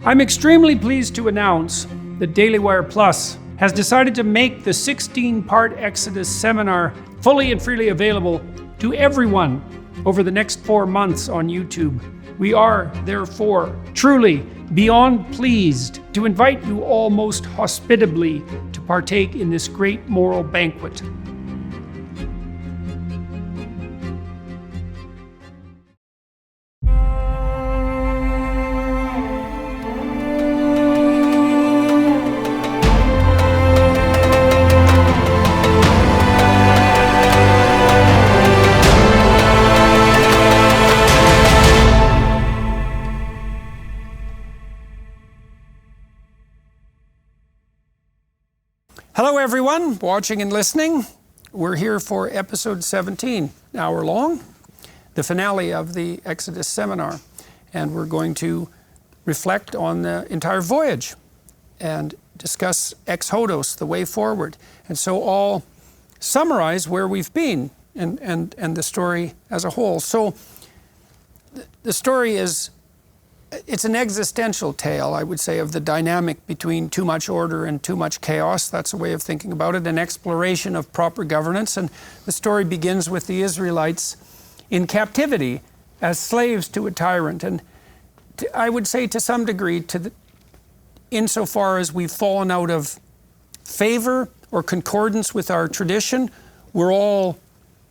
I'm extremely pleased to announce that Daily Wire Plus has decided to make the 16-part Exodus seminar fully and freely available to everyone over the next 4 months on YouTube. We are, therefore, truly beyond pleased to invite you all most hospitably to partake in this great moral banquet. Hello everyone watching and listening. We're here for episode 17, an hour long, the finale of the Exodus seminar. And we're going to reflect on the entire voyage and discuss Exodus, the way forward. And so I'll summarize where we've been and the story as a whole. So the story is, it's an existential tale, I would say, of the dynamic between too much order and too much chaos. That's a way of thinking about it, an exploration of proper governance. And the story begins with the Israelites in captivity as slaves to a tyrant. And I would say to some degree, insofar as we've fallen out of favor or concordance with our tradition, we're all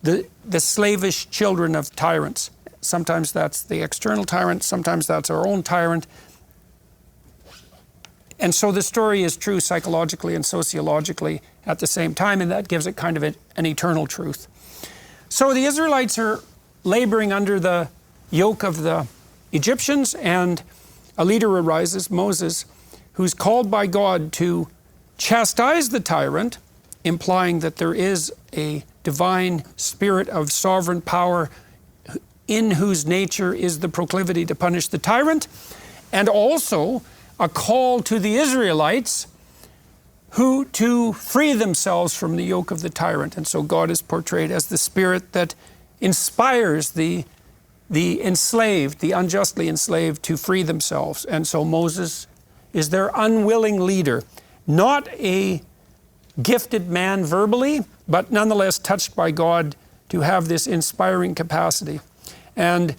the slavish children of tyrants. Sometimes that's the external tyrant, sometimes that's our own tyrant. And so the story is true psychologically and sociologically at the same time, and that gives it kind of an eternal truth. So the Israelites are laboring under the yoke of the Egyptians, and a leader arises, Moses, who's called by God to chastise the tyrant, implying that there is a divine spirit of sovereign power in whose nature is the proclivity to punish the tyrant, and also a call to the Israelites who to free themselves from the yoke of the tyrant. And so God is portrayed as the spirit that inspires the enslaved, the unjustly enslaved, to free themselves. And so Moses is their unwilling leader, not a gifted man verbally, but nonetheless touched by God to have this inspiring capacity. And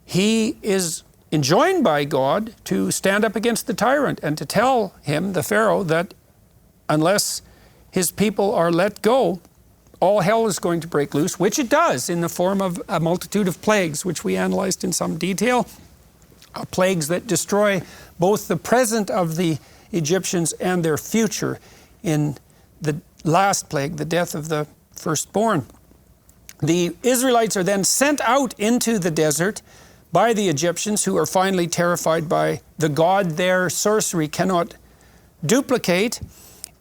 he is enjoined by God to stand up against the tyrant and to tell him, the Pharaoh, that unless his people are let go, all hell is going to break loose, which it does in the form of a multitude of plagues, which we analyzed in some detail, plagues that destroy both the present of the Egyptians and their future in the last plague, the death of the firstborn. The Israelites are then sent out into the desert by the Egyptians, who are finally terrified by the God their sorcery cannot duplicate.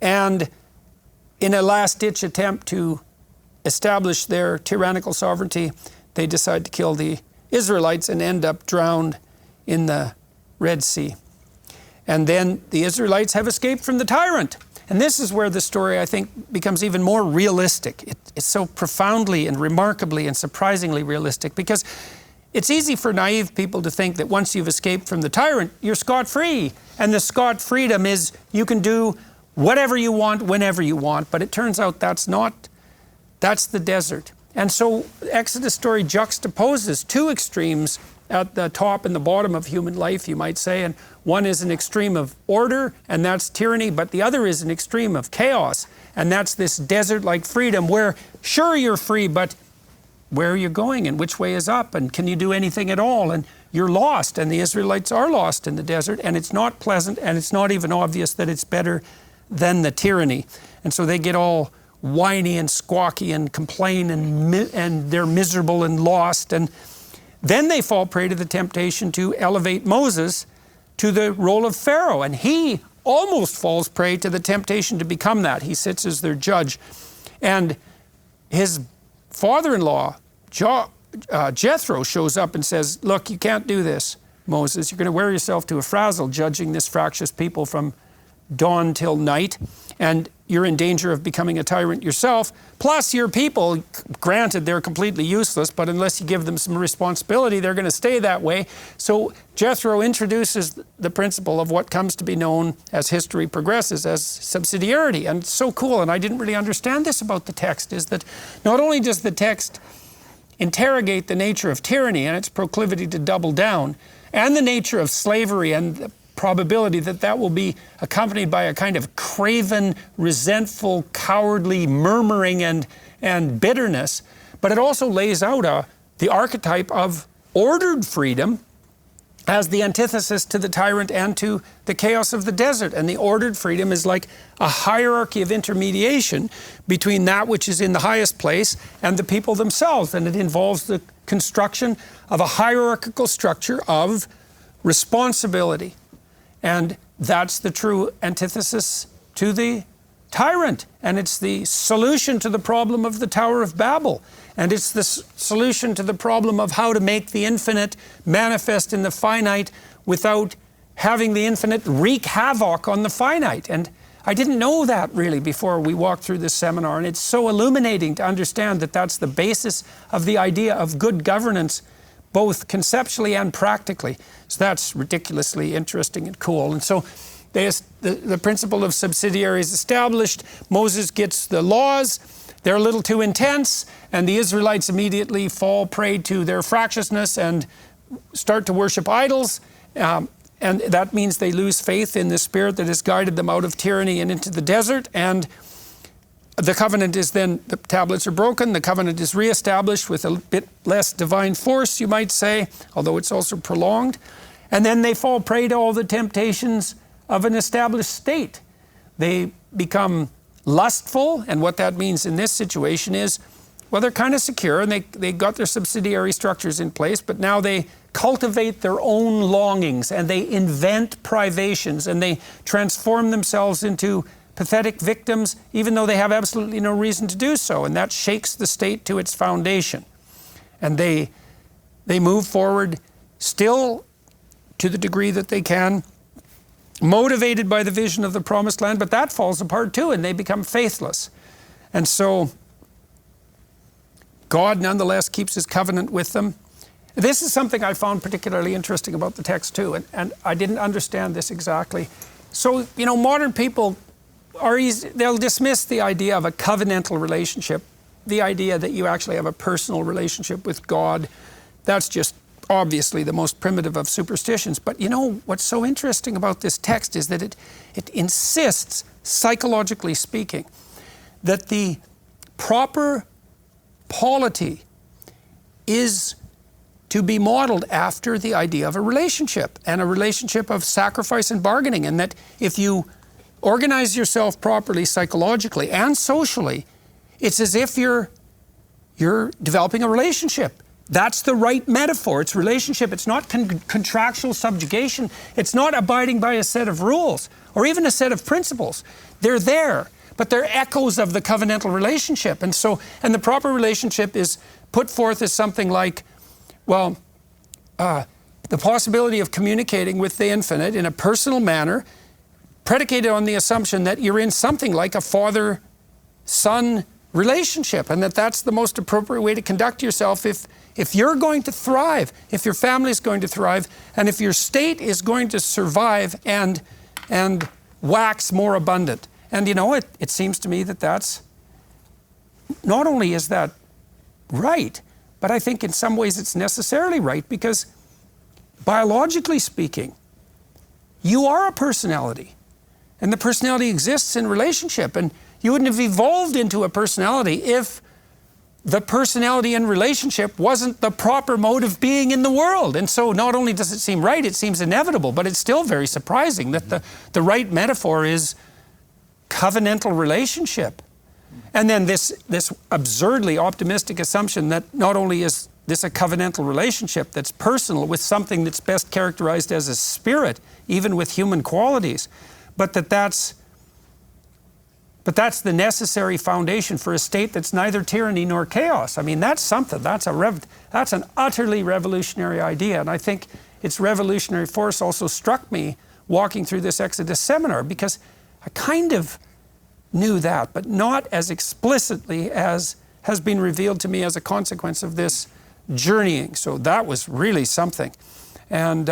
And in a last-ditch attempt to establish their tyrannical sovereignty, they decide to kill the Israelites and end up drowned in the Red Sea. And then the Israelites have escaped from the tyrant. And this is where the story, I think, becomes even more realistic. It's so profoundly and remarkably and surprisingly realistic, because it's easy for naive people to think that once you've escaped from the tyrant, you're scot-free. And the scot-freedom is you can do whatever you want, whenever you want. But it turns out that's the desert. And so Exodus story juxtaposes two extremes at the top and the bottom of human life, you might say. And one is an extreme of order, and that's tyranny, but the other is an extreme of chaos, and that's this desert-like freedom where, sure, you're free, but where are you going, and which way is up, and can you do anything at all? And you're lost, and the Israelites are lost in the desert, and it's not pleasant, and it's not even obvious that it's better than the tyranny. And so they get all whiny and squawky and complain, and they're miserable and lost, and then they fall prey to the temptation to elevate Moses to the role of Pharaoh, and he almost falls prey to the temptation to become that. He sits as their judge, and his father-in-law, Jethro, shows up and says, look, you can't do this, Moses. You're going to wear yourself to a frazzle judging this fractious people from dawn till night, and you're in danger of becoming a tyrant yourself. Plus your people, granted they're completely useless, but unless you give them some responsibility, they're going to stay that way. So Jethro introduces the principle of what comes to be known as history progresses as subsidiarity. And it's so cool, and I didn't really understand this about the text, is that not only does the text interrogate the nature of tyranny and its proclivity to double down, and the nature of slavery and the probability that that will be accompanied by a kind of craven, resentful, cowardly murmuring and bitterness, but it also lays out the archetype of ordered freedom as the antithesis to the tyrant and to the chaos of the desert. And the ordered freedom is like a hierarchy of intermediation between that which is in the highest place and the people themselves. And it involves the construction of a hierarchical structure of responsibility. And that's the true antithesis to the tyrant. And it's the solution to the problem of the Tower of Babel. And it's the solution to the problem of how to make the infinite manifest in the finite without having the infinite wreak havoc on the finite. And I didn't know that really before we walked through this seminar. And it's so illuminating to understand that that's the basis of the idea of good governance, both conceptually and practically. So that's ridiculously interesting and cool. And so the principle of subsidiary is established. Moses gets the laws. They're a little too intense, and the Israelites immediately fall prey to their fractiousness and start to worship idols. And that means they lose faith in the spirit that has guided them out of tyranny and into the desert. And the covenant is then, the tablets are broken, the covenant is reestablished with a bit less divine force, you might say, although it's also prolonged. And then they fall prey to all the temptations of an established state. They become lustful, and what that means in this situation is, well, they're kind of secure and they got their subsidiary structures in place, but now they cultivate their own longings and they invent privations and they transform themselves into pathetic victims, even though they have absolutely no reason to do so. And that shakes the state to its foundation. And they move forward still to the degree that they can, motivated by the vision of the promised land, but that falls apart too, and they become faithless. And so God nonetheless keeps his covenant with them. This is something I found particularly interesting about the text too, and I didn't understand this exactly. So, you know, modern people they'll dismiss the idea of a covenantal relationship, the idea that you actually have a personal relationship with God. That's just obviously the most primitive of superstitions. But you know, what's so interesting about this text is that it insists, psychologically speaking, that the proper polity is to be modeled after the idea of a relationship, and a relationship of sacrifice and bargaining, and that if you organize yourself properly psychologically and socially, it's as if you're developing a relationship. That's the right metaphor. It's relationship. It's not contractual subjugation. It's not abiding by a set of rules or even a set of principles. They're there, but they're echoes of the covenantal relationship. And the proper relationship is put forth as something like, well, the possibility of communicating with the infinite in a personal manner, predicated on the assumption that you're in something like a father-son relationship, and that's the most appropriate way to conduct yourself if you're going to thrive, if your family is going to thrive, and if your state is going to survive and wax more abundant. And you know, it seems to me that that's, not only is that right, but I think in some ways it's necessarily right, because biologically speaking, you are a personality. And the personality exists in relationship. And you wouldn't have evolved into a personality if the personality in relationship wasn't the proper mode of being in the world. And so not only does it seem right, it seems inevitable, but it's still very surprising that the right metaphor is covenantal relationship. And then this absurdly optimistic assumption that not only is this a covenantal relationship that's personal with something that's best characterized as a spirit, even with human qualities, but that's the necessary foundation for a state that's neither tyranny nor chaos. I mean, that's something. That's an utterly revolutionary idea. And I think its revolutionary force also struck me walking through this Exodus seminar, because I kind of knew that, but not as explicitly as has been revealed to me as a consequence of this journeying. So that was really something. And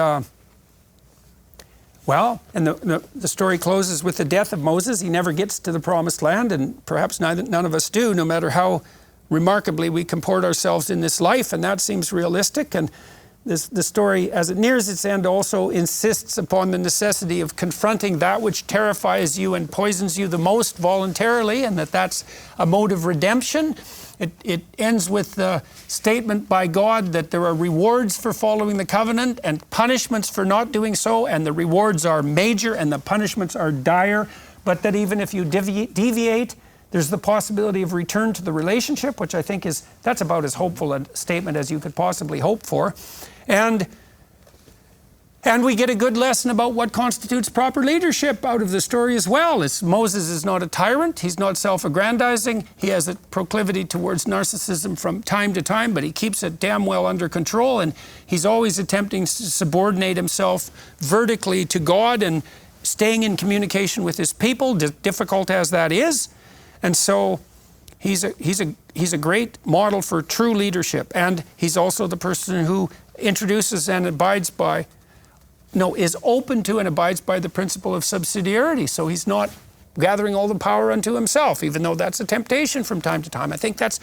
well, and the story closes with the death of Moses. He never gets to the promised land, and perhaps none of us do, no matter how remarkably we comport ourselves in this life, and that seems realistic. And the story, as it nears its end, also insists upon the necessity of confronting that which terrifies you and poisons you the most voluntarily, and that's a mode of redemption. It ends with the statement by God that there are rewards for following the covenant and punishments for not doing so, and the rewards are major and the punishments are dire, but that even if you deviate, there's the possibility of return to the relationship, which I think that's about as hopeful a statement as you could possibly hope for. And we get a good lesson about what constitutes proper leadership out of the story as well. Moses is not a tyrant. He's not self-aggrandizing. He has a proclivity towards narcissism from time to time, but he keeps it damn well under control, and he's always attempting to subordinate himself vertically to God and staying in communication with his people, difficult as that is. And so he's a great model for true leadership, and he's also the person who introduces and abides by, is open to and abides by the principle of subsidiarity. So he's not gathering all the power unto himself, even though that's a temptation from time to time. I think that's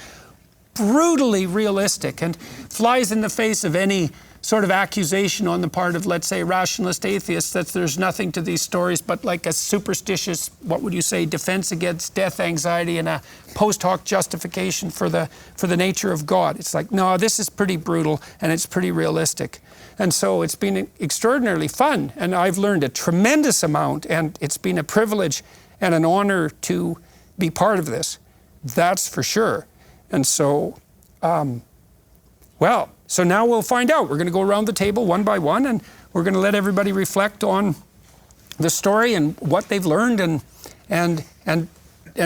brutally realistic and flies in the face of any sort of accusation on the part of, let's say, rationalist atheists that there's nothing to these stories but like a superstitious, what would you say, defense against death anxiety and a post hoc justification for the nature of God. It's like, no, this is pretty brutal and it's pretty realistic. And so it's been extraordinarily fun, and I've learned a tremendous amount, and it's been a privilege and an honor to be part of this. That's for sure. And so, so now we'll find out. We're going to go around the table one by one, and we're going to let everybody reflect on the story and what they've learned, and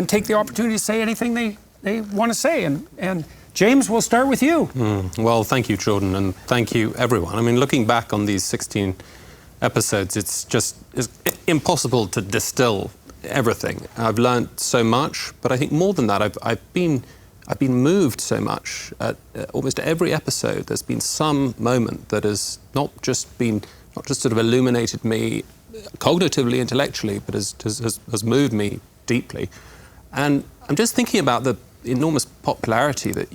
take the opportunity to say anything they want to say. And James, we'll start with you. Well, thank you, Jordan, and thank you, everyone. I mean, looking back on these 16 episodes, it's impossible to distill everything. I've learned so much, but I think more than that, I've been moved so much. At almost every episode, there's been some moment that has not just sort of illuminated me cognitively, intellectually, but has moved me deeply. And I'm just thinking about the enormous popularity that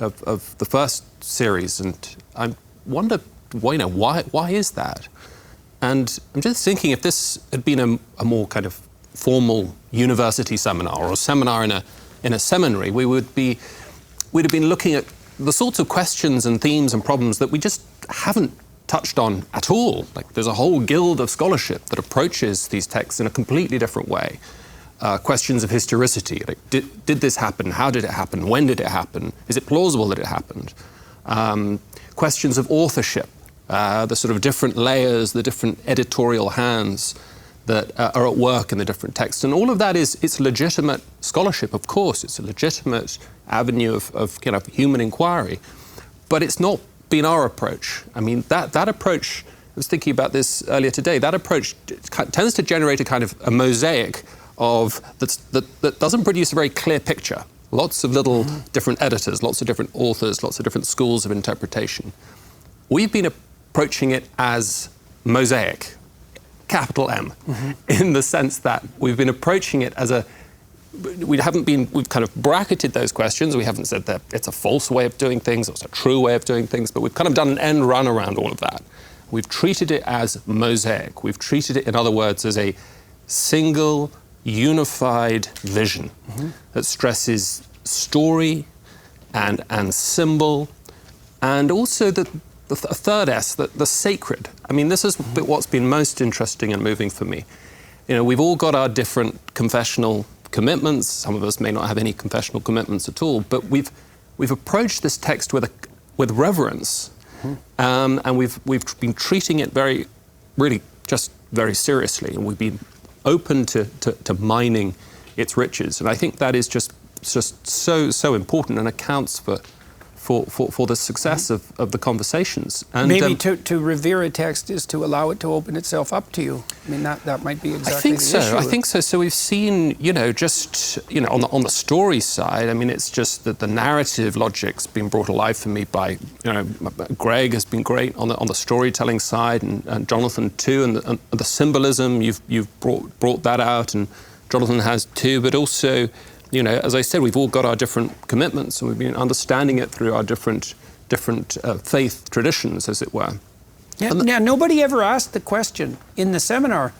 of the first series, and I wonder, why is that? And I'm just thinking, if this had been a more kind of formal university seminar or a seminar in a seminary, we'd have been looking at the sorts of questions and themes and problems that we just haven't touched on at all. Like, there's a whole guild of scholarship that approaches these texts in a completely different way. Questions of historicity, like did this happen? How did it happen? When did it happen? Is it plausible that it happened? Questions of authorship, the sort of different layers, the different editorial hands that are at work in the different texts. And all of that it's legitimate scholarship, of course. It's a legitimate avenue of kind of human inquiry. But it's not been our approach. I mean, that approach, I was thinking about this earlier today, that approach tends to generate a kind of a mosaic that doesn't produce a very clear picture. Lots of little different editors, lots of different authors, lots of different schools of interpretation. We've been approaching it as mosaic, capital M, in the sense that we've been approaching it as we've kind of bracketed those questions. We haven't said that it's a false way of doing things, or it's a true way of doing things, but we've kind of done an end run around all of that. We've treated it as mosaic. We've treated it, in other words, as a single, unified vision that stresses story and symbol, and also the third S, the sacred. I mean, this is what's been most interesting and moving for me. You know, we've all got our different confessional commitments. Some of us may not have any confessional commitments at all, but we've approached this text with reverence, and we've been treating it really just very seriously, and we've been open to mining its riches. And I think that is just so important, and accounts for for the success of the conversations. And maybe to revere a text is to allow it to open itself up to you. I mean, that might be exactly the issue. I think so. So we've seen, on the story side, I mean, it's just that the narrative logic's been brought alive for me by, Greg has been great on the storytelling side, and Jonathan too, and the symbolism, you've brought that out, and Jonathan has too, but also, as I said, we've all got our different commitments, and we've been understanding it through our different faith traditions, as it were. Yeah, now, nobody ever asked the question in the seminar,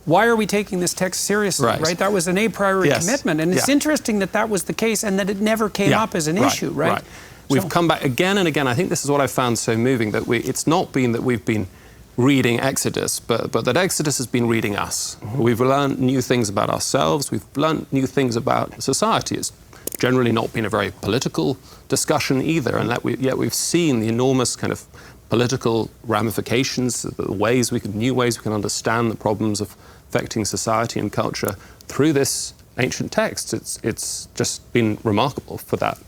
why are we taking this text seriously, right? That was an a priori commitment, and it's interesting that was the case and that it never came up as an issue, right? We've come back again and again. I think this is what I found so moving, that it's not been that we've been reading Exodus, but that Exodus has been reading us. We've learned new things about ourselves. We've learned new things about society. It's generally not been a very political discussion either, and yet we've seen the enormous kind of political ramifications, new ways we can understand the problems of affecting society and culture through this ancient text. It's just been remarkable for that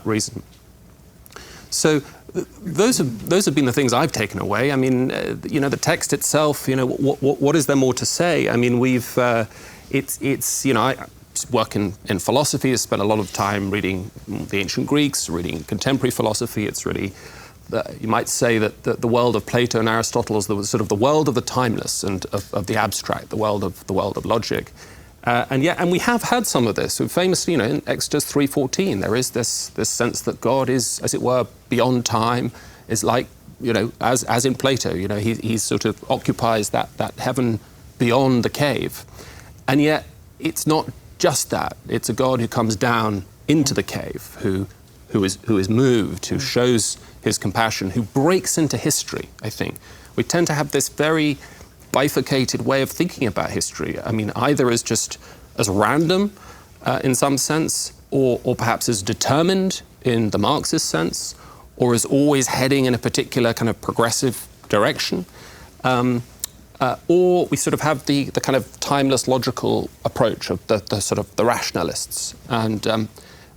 reason. So those have been the things I've taken away. I mean, the text itself. What is there more to say? I mean, I work in philosophy. I spent a lot of time reading the ancient Greeks, reading contemporary philosophy. It's really, you might say that the world of Plato and Aristotle is the sort of the world of the timeless and of the abstract, the world of logic. And we have had some of this. So famously, in Exodus 3:14, there is this sense that God is, as it were, beyond time, is like, as in Plato, he sort of occupies that heaven beyond the cave. And yet, it's not just that. It's a God who comes down into the cave, who is moved, who shows his compassion, who breaks into history, I think. We tend to have this very bifurcated way of thinking about history. I mean, either as random in some sense, or perhaps as determined in the Marxist sense, or as always heading in a particular kind of progressive direction. Or we sort of have the kind of timeless logical approach of the sort of the rationalists. And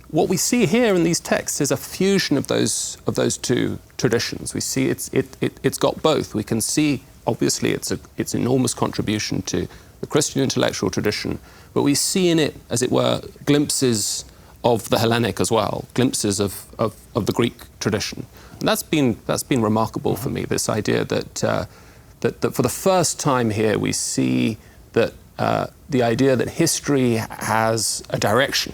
what we see here in these texts is a fusion of those two traditions. We see it's got both. We can see, obviously, its enormous contribution to the Christian intellectual tradition, but we see in it, as it were, glimpses of the Hellenic as well, glimpses of the Greek tradition. And that's been remarkable for me, this idea that for the first time here we see that the idea that history has a direction,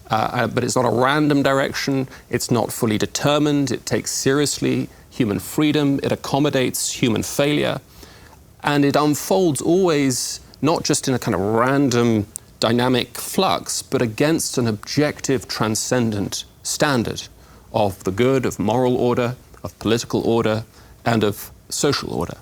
but it's not a random direction, it's not fully determined, it takes seriously human freedom, it accommodates human failure, and it unfolds always not just in a kind of random dynamic flux, but against an objective, transcendent standard of the good, of moral order, of political order, and of social order.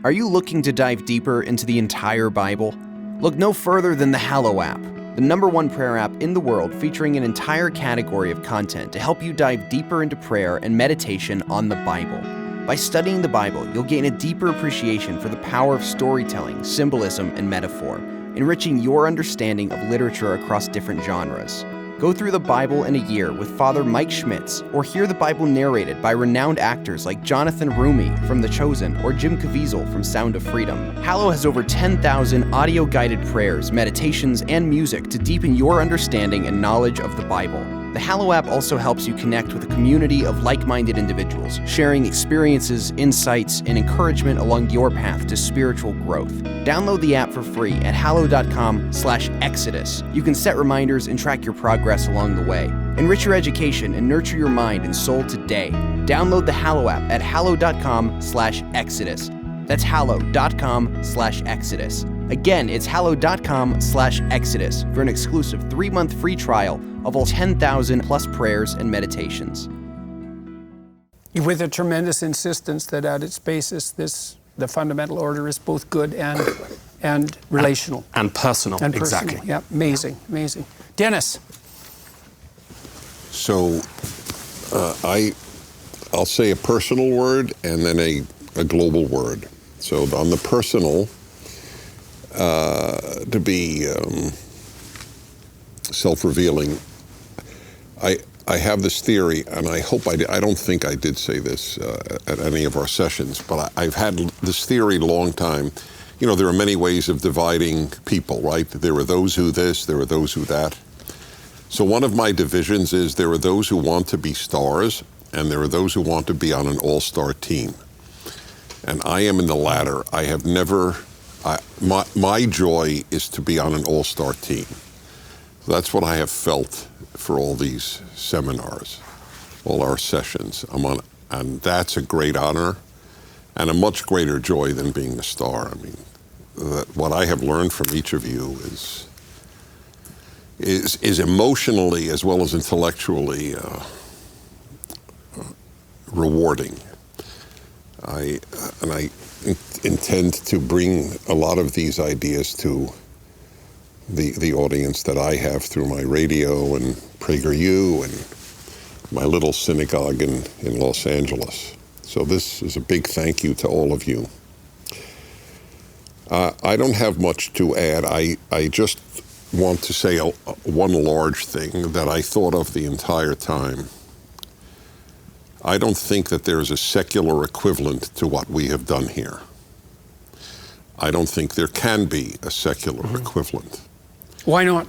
Are you looking to dive deeper into the entire Bible? Look no further than the Hallow app, the #1 prayer app in the world, featuring an entire category of content to help you dive deeper into prayer and meditation on the Bible. By studying the Bible, you'll gain a deeper appreciation for the power of storytelling, symbolism, and metaphor, enriching your understanding of literature across different genres. Go through the Bible in a year with Father Mike Schmitz, or hear the Bible narrated by renowned actors like Jonathan Rumi from The Chosen or Jim Caviezel from Sound of Freedom. Hallow has over 10,000 audio-guided prayers, meditations, and music to deepen your understanding and knowledge of the Bible. The Hallow app also helps you connect with a community of like-minded individuals, sharing experiences, insights, and encouragement along your path to spiritual growth. Download the app for free at hallow.com/exodus. You can set reminders and track your progress along the way. Enrich your education and nurture your mind and soul today. Download the Hallow app at hallow.com/exodus. That's hallow.com/exodus. Again, it's hallow.com/exodus for an exclusive 3-month free trial of all 10,000 plus prayers and meditations. With a tremendous insistence that at its basis, the fundamental order is both good and relational. And personal, and personal. Exactly. Yeah, amazing. Dennis. So I'll say a personal word and then a global word. So on the personal, to be self-revealing, I have this theory, and I hope I don't think I did say this at any of our sessions, but I've had this theory a long time. You know, there are many ways of dividing people, right? There are those who this, there are those who that. So one of my divisions is there are those who want to be stars, and there are those who want to be on an all-star team. And I am in the latter. I have never, my joy is to be on an all-star team. So that's what I have felt for all these seminars, all our sessions. And that's a great honor and a much greater joy than being a star. I mean, what I have learned from each of you is emotionally as well as intellectually rewarding. I intend to bring a lot of these ideas to the audience that I have through my radio and PragerU and my little synagogue in Los Angeles. So this is a big thank you to all of you. I don't have much to add. I just want to say one large thing that I thought of the entire time. I don't think that there is a secular equivalent to what we have done here. I don't think there can be a secular equivalent. Why not?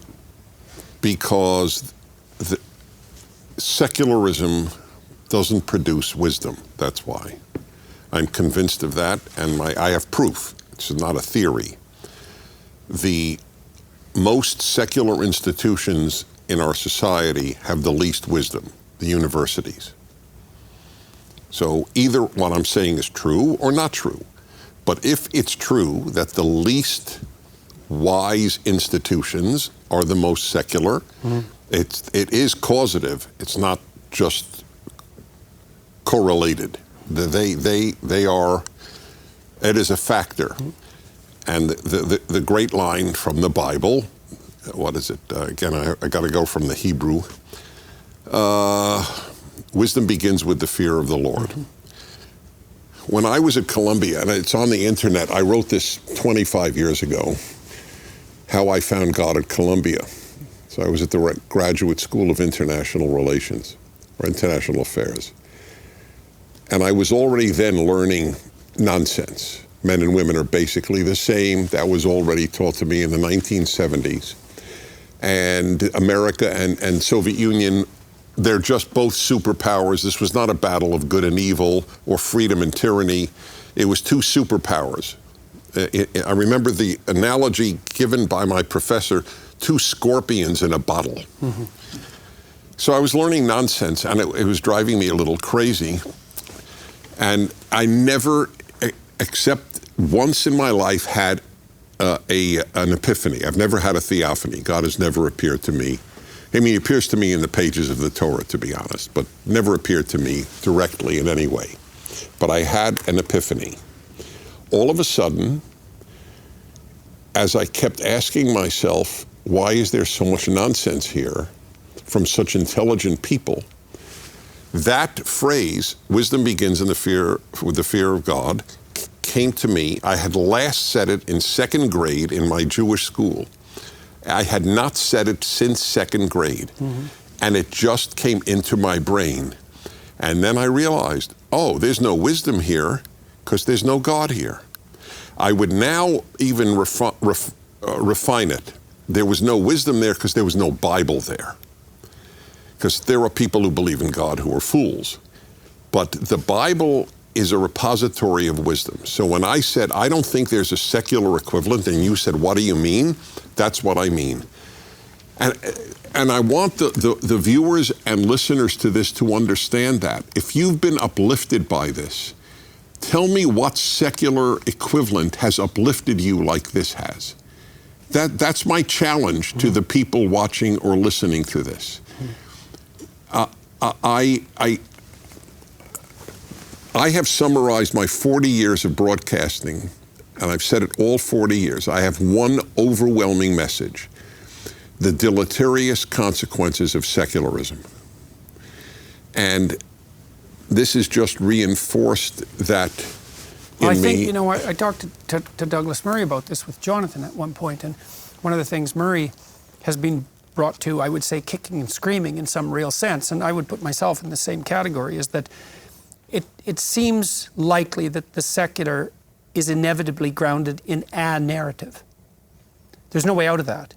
Because secularism doesn't produce wisdom. That's why. I'm convinced of that, and I have proof. It's not a theory. The most secular institutions in our society have the least wisdom, the universities. So either what I'm saying is true or not true. But if it's true that the least wise institutions are the most secular, it is causative. It's not just correlated. They are, it is a factor. And the great line from the Bible, what is it? Again, I got to go from the Hebrew. Wisdom begins with the fear of the Lord. When I was at Columbia, and it's on the internet, I wrote this 25 years ago, how I found God at Columbia. So I was at the Graduate School of International Relations, or International Affairs. And I was already then learning nonsense. Men and women are basically the same. That was already taught to me in the 1970s. And America and Soviet Union, they're just both superpowers. This was not a battle of good and evil or freedom and tyranny. It was two superpowers. I remember the analogy given by my professor, two scorpions in a bottle. So I was learning nonsense, and it was driving me a little crazy. And I never, except once in my life, had an epiphany. I've never had a theophany. God has never appeared to me. I mean, he appears to me in the pages of the Torah, to be honest, but never appeared to me directly in any way. But I had an epiphany. All of a sudden, as I kept asking myself, why is there so much nonsense here from such intelligent people? That phrase, wisdom begins with the fear of God, came to me. I had last said it in second grade in my Jewish school. I had not said it since second grade. And it just came into my brain. And then I realized, oh, there's no wisdom here because there's no God here. I would now even refine it. There was no wisdom there because there was no Bible there. Because there are people who believe in God who are fools. But the Bible is a repository of wisdom. So when I said, I don't think there's a secular equivalent, and you said, what do you mean? That's what I mean. And I want the viewers and listeners to this to understand that. If you've been uplifted by this, tell me what secular equivalent has uplifted you like this has. That's my challenge to the people watching or listening to this. I have summarized my 40 years of broadcasting, and I've said it all 40 years. I have one overwhelming message: the deleterious consequences of secularism. And this has just reinforced that in me. I think, you know, I talked to Douglas Murray about this with Jonathan at one point, and one of the things Murray has been brought to, I would say, kicking and screaming in some real sense, and I would put myself in the same category, is that it seems likely that the secular is inevitably grounded in a narrative. There's no way out of that.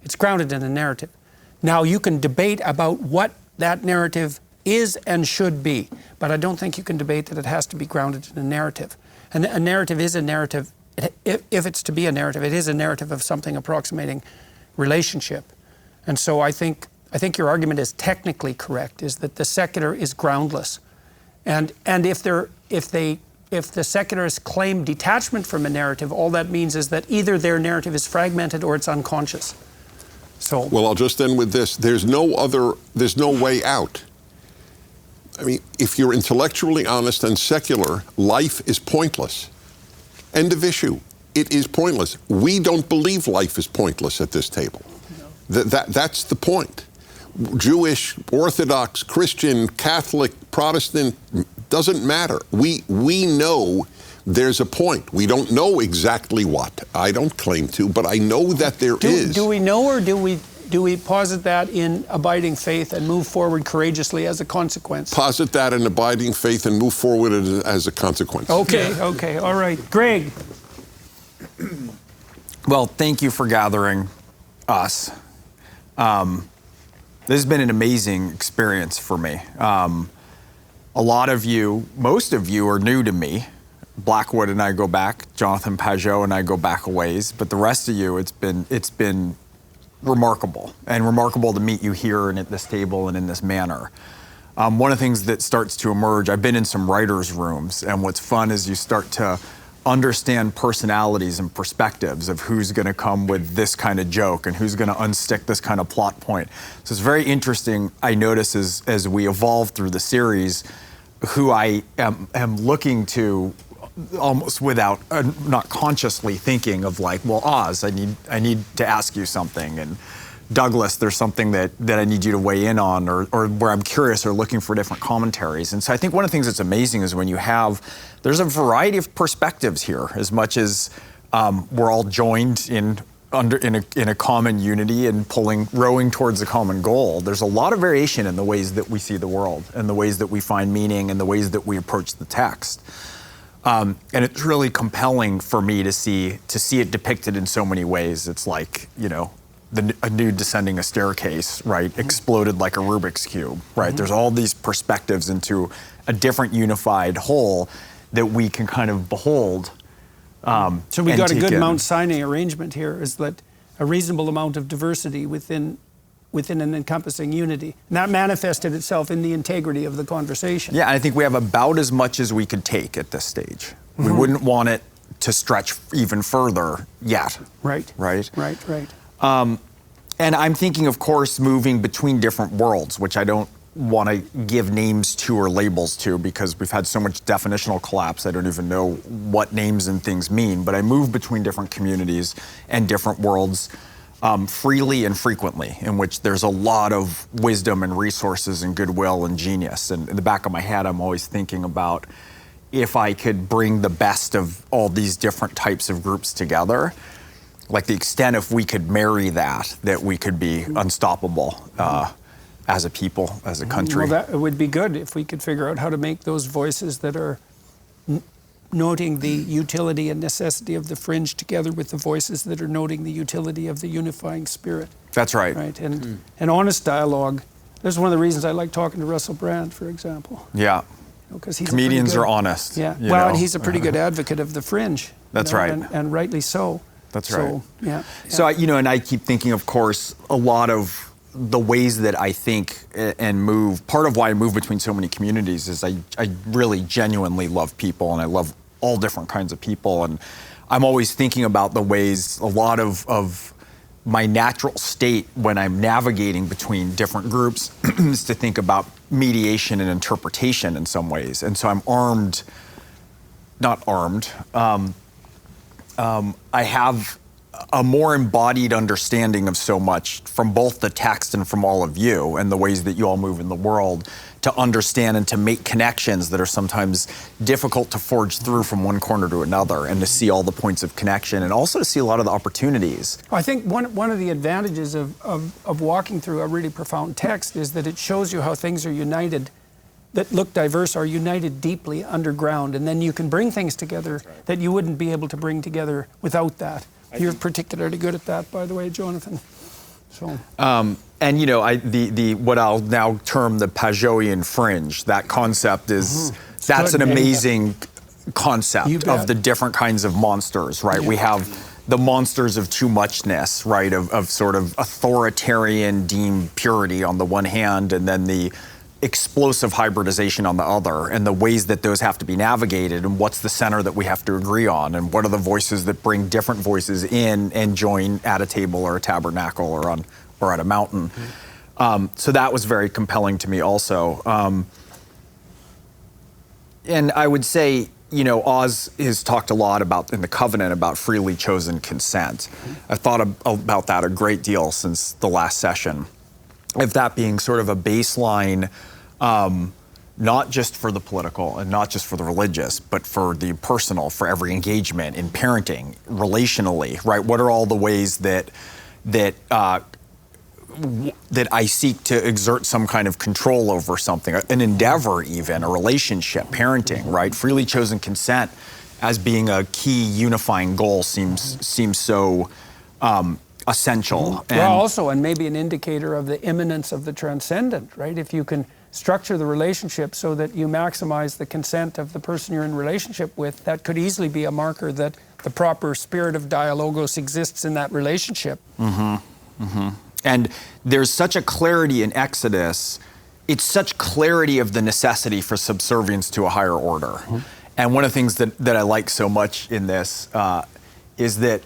It's grounded in a narrative. Now, you can debate about what that narrative is and should be, but I don't think you can debate that it has to be grounded in a narrative. And a narrative is a narrative. If it's to be a narrative, it is a narrative of something approximating relationship. And so I think your argument is technically correct, is that the secular is groundless. And if the secularists claim detachment from a narrative, all that means is that either their narrative is fragmented or it's unconscious. So, well, I'll just end with this. There's no way out. I mean, if you're intellectually honest and secular, life is pointless. End of issue. It is pointless. We don't believe life is pointless at this table. No. That's the point. Jewish, Orthodox, Christian, Catholic, Protestant, doesn't matter. We know there's a point. We don't know exactly what. I don't claim to, but I know that there is. Do we know, or do we posit that in abiding faith and move forward courageously as a consequence? Posit that in abiding faith and move forward as a consequence. Okay, all right. Greg. Well, thank you for gathering us. This has been an amazing experience for me. A lot of you, most of you are new to me. Blackwood and I go back, Jonathan Pajot and I go back a ways, but the rest of you, it's been remarkable, and remarkable to meet you here and at this table and in this manner. One of the things that starts to emerge, I've been in some writers' rooms, and what's fun is you start to understand personalities and perspectives of who's going to come with this kind of joke and who's going to unstick this kind of plot point. So it's very interesting, I notice, as we evolve through the series, who I am looking to almost without, not consciously thinking of, like, well, Oz, I need to ask you something, and Douglas, there's something that I need you to weigh in on, or where I'm curious or looking for different commentaries. And so I think one of the things that's amazing is when there's a variety of perspectives here, as much as we're all joined in a common unity and rowing towards a common goal. There's a lot of variation in the ways that we see the world, and the ways that we find meaning, and the ways that we approach the text. And it's really compelling for me to see it depicted in so many ways. It's like, a dude descending a staircase, right, exploded like a Rubik's Cube, right? Mm-hmm. There's all these perspectives into a different unified whole that we can kind of behold. So we got a good Mount Sinai arrangement here, is that a reasonable amount of diversity within an encompassing unity. And that manifested itself in the integrity of the conversation. Yeah, I think we have about as much as we could take at this stage. Mm-hmm. We wouldn't want it to stretch even further yet. Right. And I'm thinking, of course, moving between different worlds, which I don't want to give names to or labels to, because we've had so much definitional collapse, I don't even know what names and things mean. But I move between different communities and different worlds freely and frequently, in which there's a lot of wisdom and resources and goodwill and genius. And in the back of my head, I'm always thinking about, if I could bring the best of all these different types of groups together, like the extent, if we could marry that we could be unstoppable as a people, as a country. Well, that would be good if we could figure out how to make those voices that are noting the utility and necessity of the fringe together with the voices that are noting the utility of the unifying spirit. That's right. And honest dialogue. That's one of the reasons I like talking to Russell Brand, for example. Yeah. Because he's comedians are honest. Yeah. Well, and he's a pretty good advocate of the fringe. That's right. And rightly so. That's right. Yeah. So, and I keep thinking, of course, a lot of the ways that I think and move, part of why I move between so many communities is I really genuinely love people, and I love all different kinds of people. And I'm always thinking about the ways, a lot of my natural state when I'm navigating between different groups is to think about mediation and interpretation in some ways. And so I'm not armed. I have a more embodied understanding of so much from both the text and from all of you, and the ways that you all move in the world, to understand and to make connections that are sometimes difficult to forge through from one corner to another, and to see all the points of connection, and also to see a lot of the opportunities. I think one of the advantages of walking through a really profound text is that it shows you how things are united, that look diverse, are united deeply underground, and then you can bring things together that you wouldn't be able to bring together without that. You're particularly good at that, by the way, Jonathan. So. And you know, the what I'll now term the Pageauian fringe, that concept is, that's an amazing concept of the different kinds of monsters, right? We have the monsters of too muchness, right? Of sort of authoritarian deemed purity on the one hand, and then the explosive hybridization on the other, and the ways that those have to be navigated, and what's the center that we have to agree on, and what are the voices that bring different voices in and join at a table or a tabernacle or at a mountain. So that was very compelling to me also. And I would say, you know, Oz has talked a lot about, in the covenant, about freely chosen consent. I've thought about that a great deal since the last session, of that being sort of a baseline, not just for the political and not just for the religious, but for the personal, for every engagement in parenting, relationally, right? What are all the ways that I seek to exert some kind of control over something, an endeavor even, a relationship, parenting, right? Freely chosen consent as being a key unifying goal seems so essential. Well, also, and maybe an indicator of the immanence of the transcendent, right? If you can structure the relationship so that you maximize the consent of the person you're in relationship with, that could easily be a marker that the proper spirit of dialogos exists in that relationship. And there's such a clarity in Exodus. It's such clarity of the necessity for subservience to a higher order. And one of the things that I like so much in this is that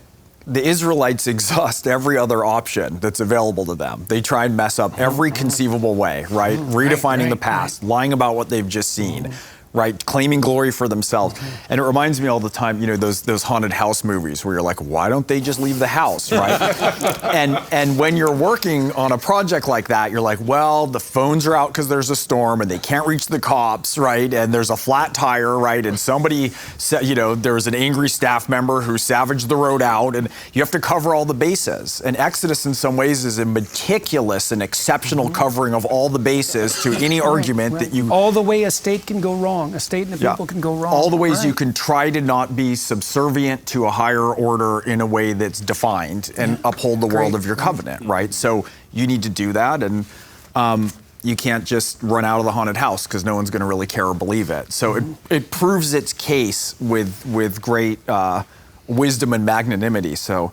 the Israelites exhaust every other option that's available to them. They try and mess up every conceivable way, right? Redefining the past, lying about what they've just seen, right? Claiming glory for themselves. And it reminds me all the time, you know, those haunted house movies where you're like, why don't they just leave the house, right? and when you're working on a project like that, you're like, well, the phones are out because there's a storm and they can't reach the cops, right? And there's a flat tire, right? And somebody, you know, there's an angry staff member who savaged the road out, and you have to cover all the bases. And Exodus in some ways is a meticulous and exceptional covering of all the bases to any argument that you... All the way a state can go wrong. A state and the people can go wrong. All the ways you can try to not be subservient to a higher order in a way that's defined and uphold the world of your covenant, right? So you need to do that, and you can't just run out of the haunted house because no one's going to really care or believe it. So it proves its case with great wisdom and magnanimity. So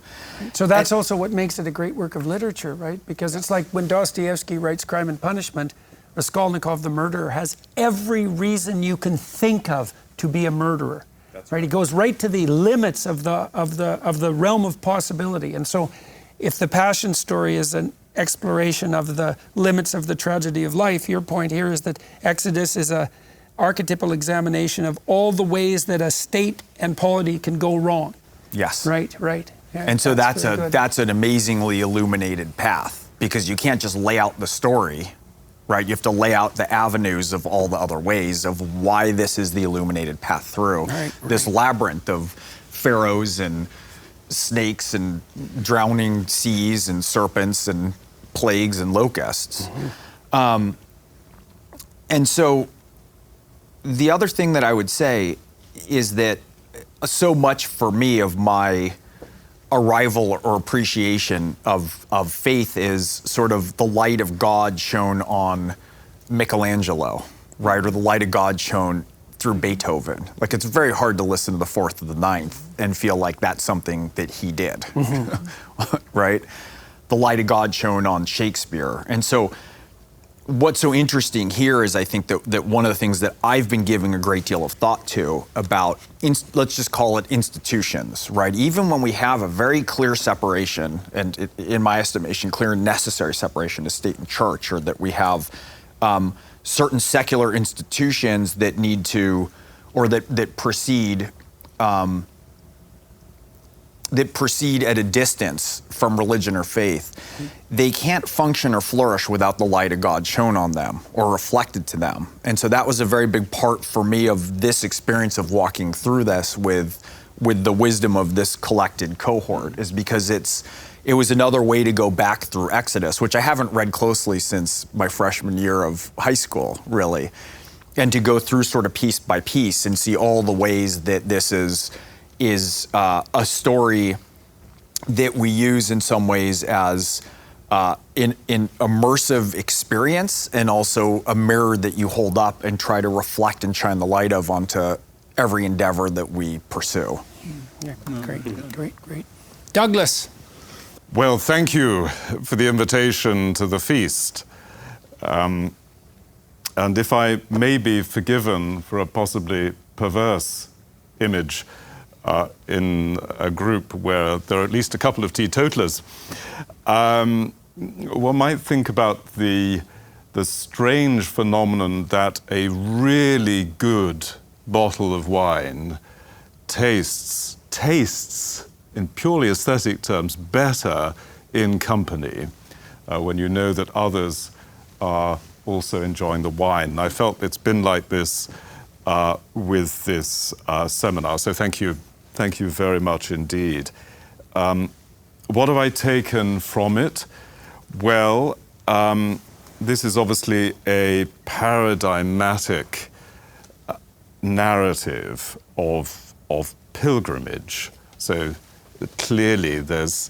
that's also what makes it a great work of literature, right? Because it's like when Dostoevsky writes Crime and Punishment, Raskolnikov, the murderer, has every reason you can think of to be a murderer. Right? He goes right to the limits of the realm of possibility. And so, if the Passion story is an exploration of the limits of the tragedy of life, your point here is that Exodus is a archetypal examination of all the ways that a state and polity can go wrong. Yes. Right. Yeah, and so that's an amazingly illuminated path, because you can't just lay out the story. Right, you have to lay out the avenues of all the other ways of why this is the illuminated path through this labyrinth of pharaohs and snakes and drowning seas and serpents and plagues and locusts. And so the other thing that I would say is that so much for me of my arrival or appreciation of faith is sort of the light of God shone on Michelangelo, right? Or the light of God shone through Beethoven. Like, it's very hard to listen to the Fourth or the Ninth and feel like that's something that he did, right? The light of God shone on Shakespeare. And so what's so interesting here is I think that one of the things that I've been giving a great deal of thought to about, let's just call it institutions, right? Even when we have a very clear separation, and in my estimation, clear and necessary separation of state and church, or that we have certain secular institutions that need to, or that precede that proceed at a distance from religion or faith, they can't function or flourish without the light of God shown on them or reflected to them. And so that was a very big part for me of this experience of walking through this with the wisdom of this collected cohort, is because it was another way to go back through Exodus, which I haven't read closely since my freshman year of high school, really. And to go through sort of piece by piece and see all the ways that this is a story that we use in some ways as in immersive experience, and also a mirror that you hold up and try to reflect and shine the light of onto every endeavor that we pursue. Yeah, great. Douglas. Well, thank you for the invitation to the feast. And if I may be forgiven for a possibly perverse image in a group where there are at least a couple of teetotalers, one might think about the strange phenomenon that a really good bottle of wine tastes in purely aesthetic terms better in company when you know that others are also enjoying the wine. And I felt it's been like this with this seminar, so thank you very much indeed. What have I taken from it? Well, this is obviously a paradigmatic narrative of pilgrimage. So clearly there's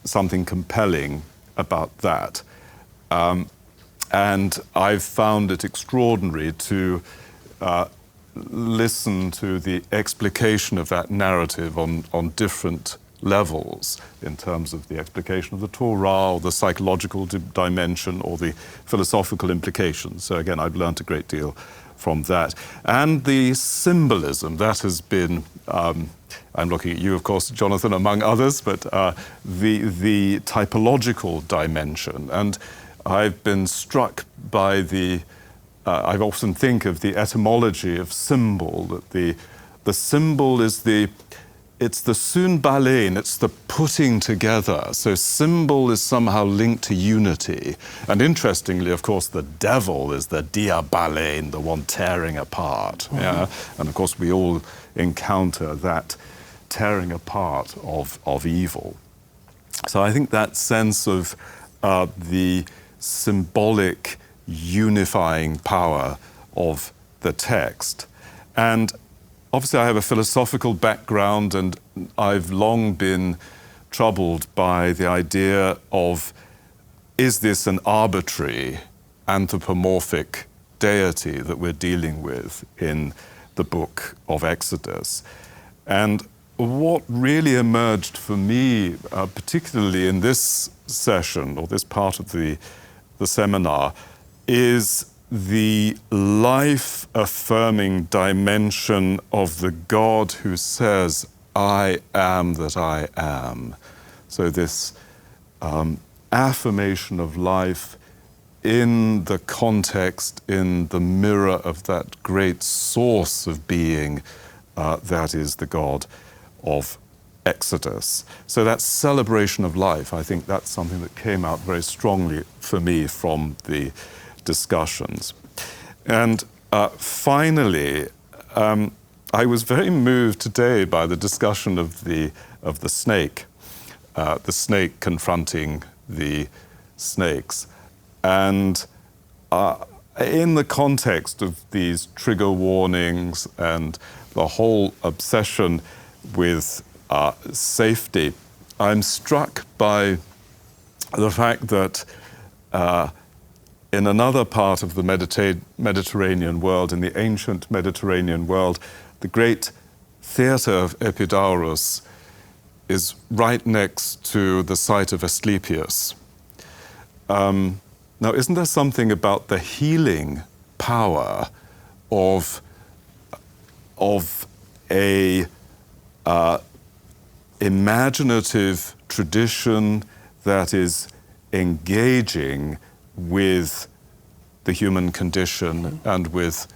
something compelling about that. And I've found it extraordinary to listen to the explication of that narrative on different levels, in terms of the explication of the Torah, or the psychological dimension, or the philosophical implications. So again, I've learned a great deal from that. And the symbolism, that has been, I'm looking at you, of course, Jonathan, among others, but the typological dimension. And I've been struck by I often think of the etymology of symbol, that the symbol is it's the sunbalein, it's the putting together. So symbol is somehow linked to unity. And interestingly, of course, the devil is the diabalein, the one tearing apart. Mm-hmm. Yeah? And of course, we all encounter that tearing apart of evil. So I think that sense of the symbolic unifying power of the text. And obviously I have a philosophical background, and I've long been troubled by the idea of, is this an arbitrary anthropomorphic deity that we're dealing with in the book of Exodus? And what really emerged for me, particularly in this session, or this part of the seminar, is the life-affirming dimension of the God who says, I am that I am. So this affirmation of life in the context, in the mirror of that great source of being that is the God of Exodus. So that celebration of life, I think that's something that came out very strongly for me from the discussions. And finally, I was very moved today by the discussion of the snake confronting the snakes. And in the context of these trigger warnings and the whole obsession with safety, I'm struck by the fact that in another part of the Mediterranean world, in the ancient Mediterranean world, the great theatre of Epidaurus is right next to the site of Asclepius. Now, isn't there something about the healing power of a imaginative tradition that is engaging with the human condition and with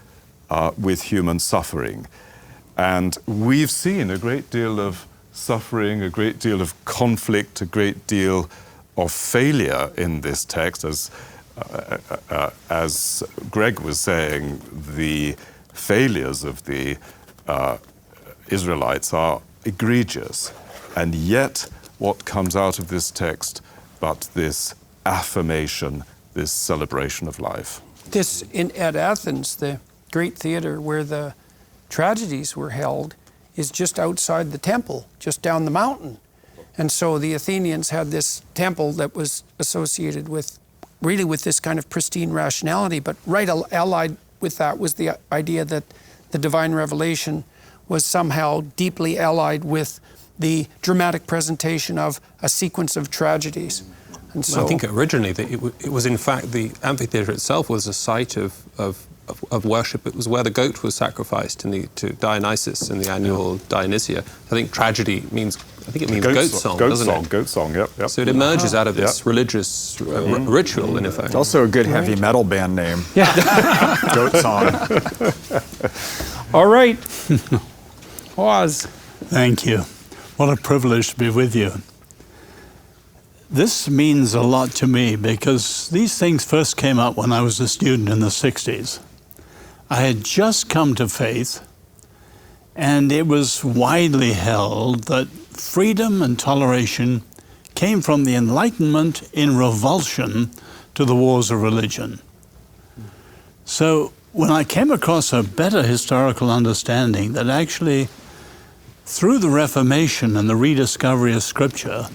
human suffering? And we've seen a great deal of suffering, a great deal of conflict, a great deal of failure in this text. As Greg was saying, the failures of the Israelites are egregious. And yet, what comes out of this text but this affirmation, this celebration of life? At Athens, the great theater where the tragedies were held, is just outside the temple, just down the mountain. And so the Athenians had this temple that was associated with this kind of pristine rationality, but right allied with that was the idea that the divine revelation was somehow deeply allied with the dramatic presentation of a sequence of tragedies. And so I think originally it was in fact the amphitheatre itself was a site of worship. It was where the goat was sacrificed to Dionysus in the annual Dionysia. I think tragedy means, goat song, doesn't it? Goat song, yep. So it emerges out of this religious ritual, in effect. Also a good heavy metal band name. Yeah. Goat song. All right. Oz. Thank you. What a privilege to be with you. This means a lot to me because these things first came up when I was a student in the 60s. I had just come to faith, and it was widely held that freedom and toleration came from the Enlightenment in revulsion to the wars of religion. So when I came across a better historical understanding that actually through the Reformation and the rediscovery of Scripture,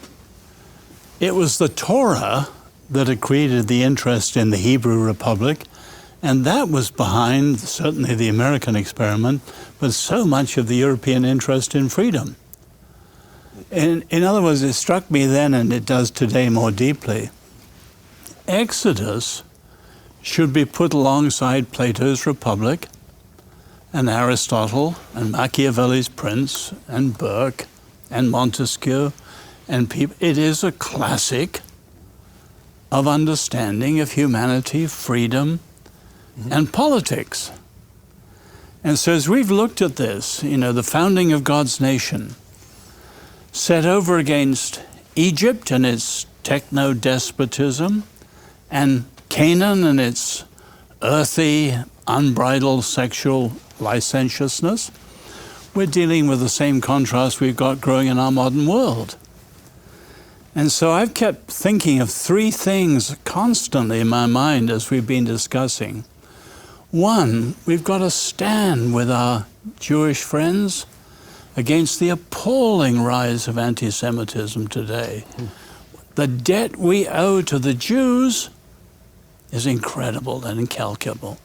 it was the Torah that had created the interest in the Hebrew Republic, and that was behind certainly the American experiment, but so much of the European interest in freedom. In other words, it struck me then, and it does today more deeply, Exodus should be put alongside Plato's Republic and Aristotle and Machiavelli's Prince and Burke and Montesquieu and people. It is a classic of understanding of humanity, freedom, and politics. And so as we've looked at this, the founding of God's nation, set over against Egypt and its techno-despotism, and Canaan and its earthy, unbridled sexual licentiousness, we're dealing with the same contrast we've got growing in our modern world. And so I've kept thinking of three things constantly in my mind as we've been discussing. One, we've got to stand with our Jewish friends against the appalling rise of anti-Semitism today. The debt we owe to the Jews is incredible and incalculable.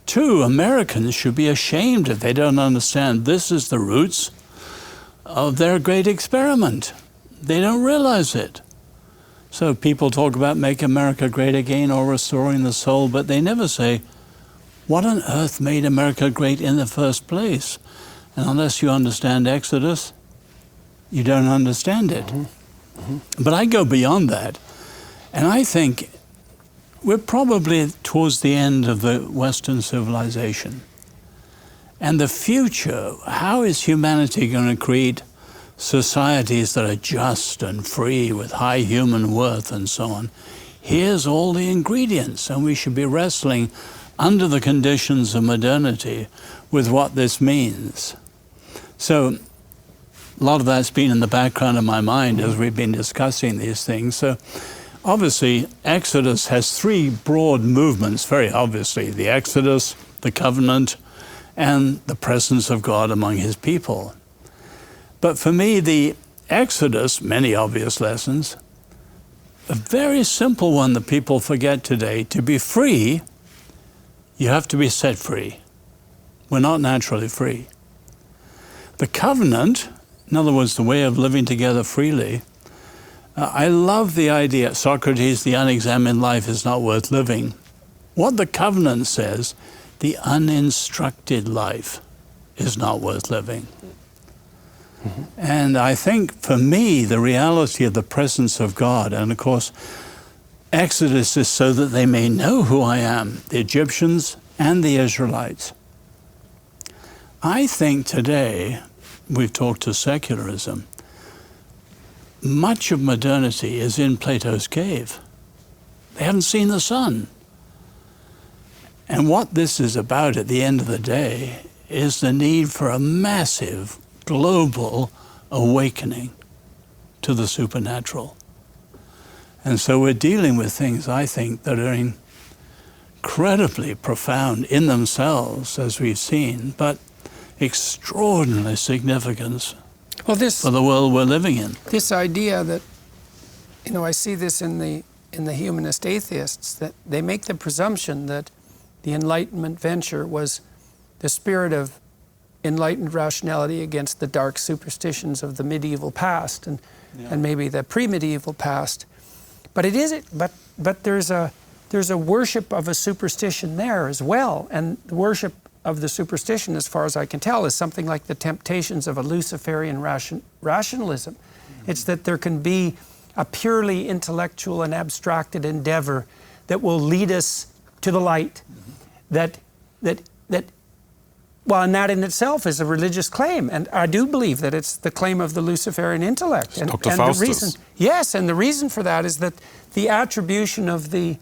Two, Americans should be ashamed if they don't understand this is the roots of their great experiment. They don't realize it. So people talk about Make America Great Again or restoring the soul, but they never say, what on earth made America great in the first place? And unless you understand Exodus, you don't understand it. But I go beyond that, and I think we're probably towards the end of the Western civilization. And the future, how is humanity going to create societies that are just and free with high human worth and so on? Here's all the ingredients, and we should be wrestling under the conditions of modernity with what this means. So a lot of that's been in the background of my mind as we've been discussing these things. So obviously, Exodus has three broad movements, very obviously. The Exodus, the covenant, and the presence of God among his people. But for me, the Exodus, many obvious lessons, a very simple one that people forget today. To be free, you have to be set free. We're not naturally free. The covenant, in other words, the way of living together freely, I love the idea, Socrates, the unexamined life is not worth living. What the covenant says, the uninstructed life is not worth living. And I think for me, the reality of the presence of God, and of course, Exodus is so that they may know who I am, the Egyptians and the Israelites. I think today, we've talked to secularism. Much of modernity is in Plato's cave. They haven't seen the sun. And what this is about at the end of the day is the need for a massive global awakening to the supernatural. And so we're dealing with things, I think, that are incredibly profound in themselves, as we've seen, but extraordinary significance Well, for the world we're living in. this idea that, I see this in the humanist atheists, that they make the presumption that the Enlightenment venture was the spirit of enlightened rationality against the dark superstitions of the medieval past and maybe the pre-medieval past. But it isn't. But there's a worship of a superstition there as well, and the worship of the superstition, as far as I can tell, is something like the temptations of a Luciferian rationalism. It's that there can be a purely intellectual and abstracted endeavor that will lead us to the light. Well, and that in itself is a religious claim, and I do believe that it's the claim of the Luciferian intellect. And Dr. the Faustus. reason, yes, and the reason for that is that the attribution of the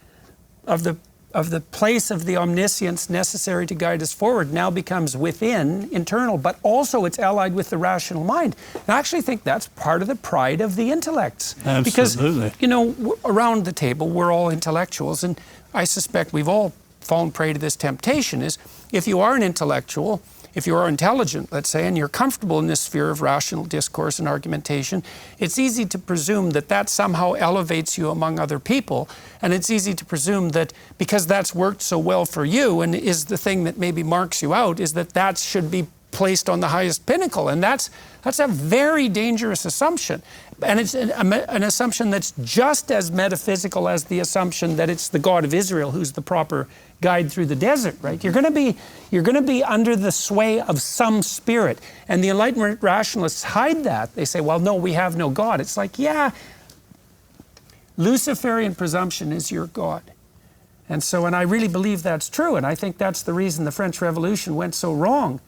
place of the omniscience necessary to guide us forward now becomes within, internal, but also it's allied with the rational mind. And I actually think that's part of the pride of the intellects. Absolutely. Because, around the table, we're all intellectuals, and I suspect we've all fallen prey to this temptation. Is if you are an intellectual, if you are intelligent, let's say, and you're comfortable in this sphere of rational discourse and argumentation, it's easy to presume that that somehow elevates you among other people. And it's easy to presume that because that's worked so well for you and is the thing that maybe marks you out, is that should be placed on the highest pinnacle. And that's a very dangerous assumption. And it's an assumption that's just as metaphysical as the assumption that it's the God of Israel who's the proper guide through the desert, right? You're going to be under the sway of some spirit. And the Enlightenment rationalists hide that. They say, well, no, we have no God. It's like, yeah, Luciferian presumption is your God. And I really believe that's true. And I think that's the reason the French Revolution went so wrong.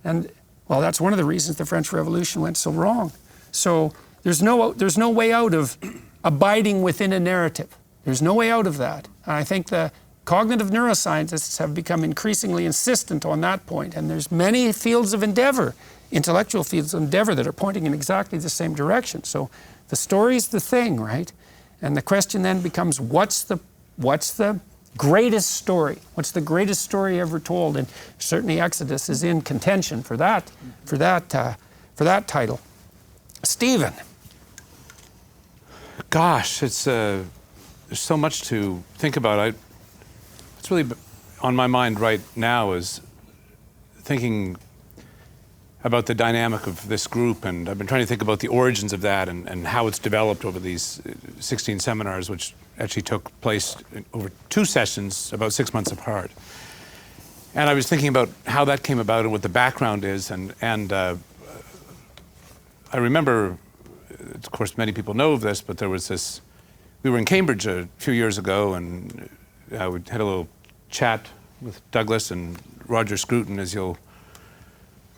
And, well, that's one of the reasons the French Revolution went so wrong. So there's no way out of abiding within a narrative. There's no way out of that. And I think the cognitive neuroscientists have become increasingly insistent on that point. And there's many fields of endeavor, intellectual fields of endeavor, that are pointing in exactly the same direction. So the story's the thing, right? And the question then becomes, what's the greatest story? What's the greatest story ever told? And certainly Exodus is in contention for that title. Stephen. Gosh, there's so much to think about. What's really on my mind right now is thinking about the dynamic of this group, and I've been trying to think about the origins of that and how it's developed over these 16 seminars, which actually took place over 2 sessions, about 6 months apart. And I was thinking about how that came about and what the background is, and I remember, of course, many people know of this, but there was this, we were in Cambridge a few years ago, and we had a little chat with Douglas and Roger Scruton, as you'll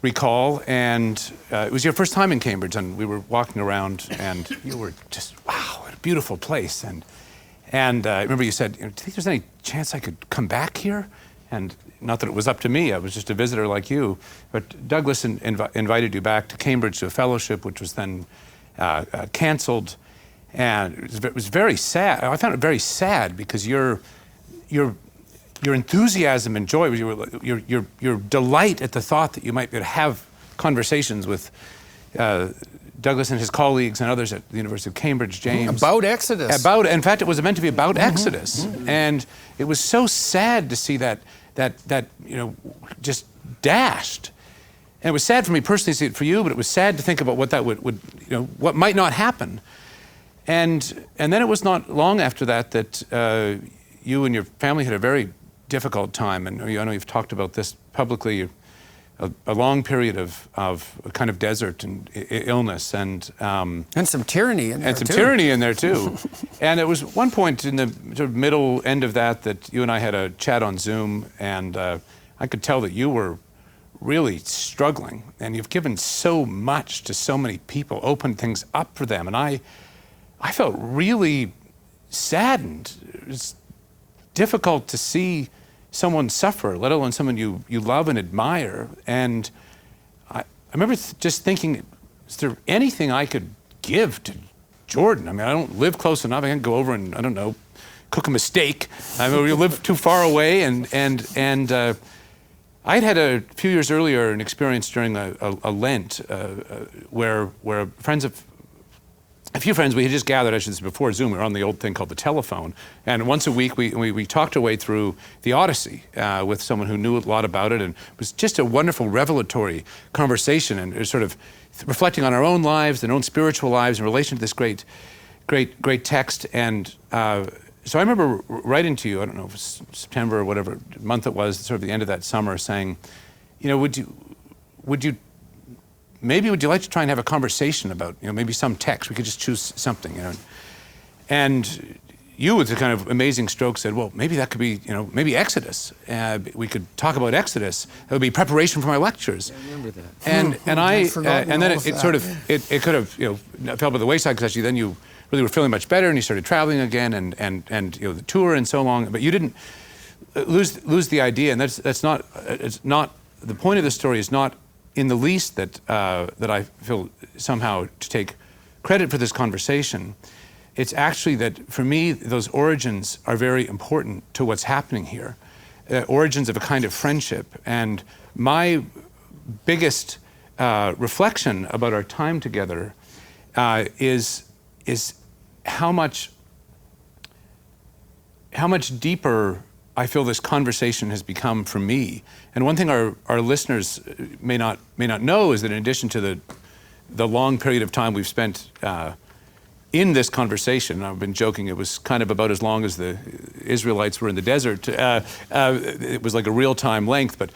recall, and it was your first time in Cambridge, and we were walking around, and you were just, wow, what a beautiful place. And I remember you said, do you think there's any chance I could come back here? And not that it was up to me, I was just a visitor like you, but Douglas invited you back to Cambridge to a fellowship, which was then canceled, and it was very sad. I found it very sad because your enthusiasm and joy, your delight at the thought that you might be able to have conversations with Douglas and his colleagues and others at the University of Cambridge, James. About Exodus. In fact, it was meant to be about Exodus. And it was so sad to see that just dashed. And it was sad for me personally to see it for you, but it was sad to think about what that would what might not happen. And then it was not long after that you and your family had a very difficult time, and I know you've talked about this publicly, a long period of a kind of desert and illness and some tyranny in there and some tyranny in there too. And it was one point in the sort of middle end of that you and I had a chat on Zoom, and I could tell that you were really struggling, and you've given so much to so many people, opened things up for them, and I felt really saddened. It was difficult to see someone suffer, let alone someone you love and admire. And I remember just thinking, is there anything I could give to Jordan? I mean, I don't live close enough. I can't go over and, I don't know, cook him a steak. I mean, we live too far away. And I'd had a few years earlier an experience during a Lent where a few friends, we had just gathered, I should say, before Zoom. We were on the old thing called the telephone. And once a week, we talked our way through the Odyssey with someone who knew a lot about it. And it was just a wonderful revelatory conversation, and it was sort of reflecting on our own lives and own spiritual lives in relation to this great text. And so I remember writing to you, I don't know if it was September or whatever month it was, sort of the end of that summer, saying, you know, would you like to try and have a conversation about, you know, maybe some text? We could just choose something, you know. And you, with the kind of amazing stroke, said, well, maybe that could be, you know, maybe Exodus. We could talk about Exodus. That would be preparation for my lectures. I remember that. And then it sort of, it could have, you know, fell by the wayside, because actually then you really were feeling much better, and you started traveling again, and you know, the tour and so on. But you didn't lose the idea, and that's not, it's not, the point of the story is not in the least that I feel somehow to take credit for this conversation. It's actually that, for me, those origins are very important to what's happening here. Origins of a kind of friendship. And my biggest reflection about our time together is how much deeper I feel this conversation has become for me. And one thing our listeners may not know is that, in addition to the long period of time we've spent in this conversation, I've been joking, it was kind of about as long as the Israelites were in the desert. It was like a real-time length, but